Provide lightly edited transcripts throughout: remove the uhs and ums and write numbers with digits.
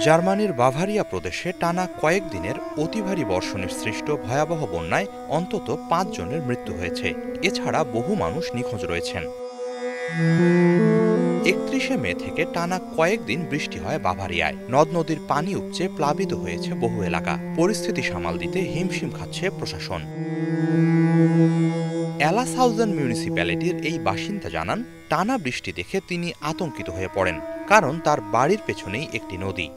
জার্মানির বাভারিয়া প্রদেশে টানা কয়েকদিনের অতি ভারী বর্ষণের সৃষ্ট ভয়াবহ বন্যায় অন্তত ৫ জনের মৃত্যু হয়েছে। এছাড়া বহু মানুষ নিখোঁজ রয়েছেন। ৩১ মে থেকে টানা কয়েকদিন বৃষ্টি হয় বাভারিয়ায়। নদ নদীর পানি উপচে প্লাবিত হয়েছে বহু এলাকা। পরিস্থিতি সামাল দিতে হিমশিম খাচ্ছে প্রশাসন। এলাসাউজেন মিউনিসিপ্যালিটির এই বাসিন্দা জানান, টানা বৃষ্টি দেখে তিনি আতঙ্কিত হয়ে পড়েন, কারণ তার বাড়ির পেছনেই একটি নদী।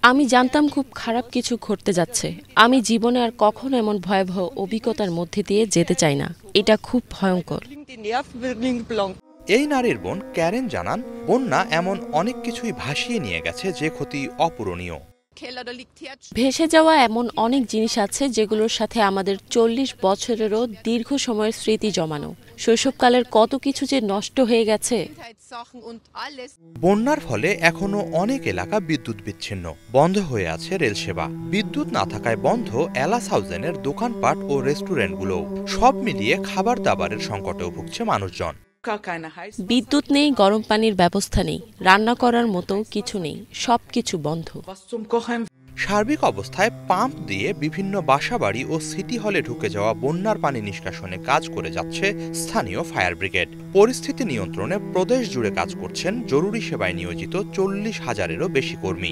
আমি জানতাম খুব খারাপ কিছু ঘটতে যাচ্ছে। আমি জীবনে আর কখনো এমন ভয়াবহ অভিজ্ঞতার মধ্যে দিয়ে যেতে চাই না। এটা খুব ভয়ঙ্কর। এই নারীর বোন ক্যারেন জানান, বন্যা এমন অনেক কিছুই ভাসিয়ে নিয়ে গেছে যে ক্ষতি অপূরণীয়। ভেসে যাওয়া এমন অনেক জিনিস আছে যেগুলোর সাথে আমাদের ৪০ বছরেরও দীর্ঘ সময়ের স্মৃতি জমানো। শৈশবকালের কত কিছু যে নষ্ট হয়ে গেছে। বন্যার ফলে এখনো অনেক এলাকা বিদ্যুৎ বিচ্ছিন্ন, বন্ধ হয়ে আছে রেল সেবা। বিদ্যুৎ না থাকায় বন্ধ এলাসাউজেনের দোকানপাট ও রেস্টুরেন্টগুলোও। সব মিলিয়ে খাবার দাবারের সংকটেও ভুগছে মানুষজন। বিদ্যুৎ নেই, গরম পানির ব্যবস্থা নেই, রান্না করার মতো কিছু নেই, সবকিছু বন্ধ। সার্বিক অবস্থায় পাম্প দিয়ে বিভিন্ন বাসাবাড়ি ও সিটি হলে ঢুকে যাওয়া বন্যার পানি নিষ্কাশনে কাজ করে যাচ্ছে স্থানীয় ফায়ার ব্রিগেড। পরিস্থিতি নিয়ন্ত্রণে প্রদেশ জুড়ে কাজ করছেন জরুরি সেবায় নিয়োজিত ৪০,০০০-এরও বেশি কর্মী।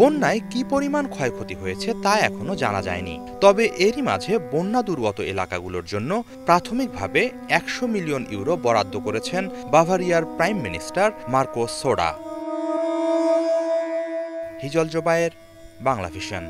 বন্যায় কি পরিমাণ ক্ষয়ক্ষতি হয়েছে তা এখনো জানা যায়নি। তবে এরই মাঝে বন্যা দুর্গত এলাকাগুলোর জন্য প্রাথমিকভাবে ১০০ মিলিয়ন ইউরো বরাদ্দ করেছেন বাভারিয়ার prime minister Markus Soder. Hijal Jobayer, Bangla vision.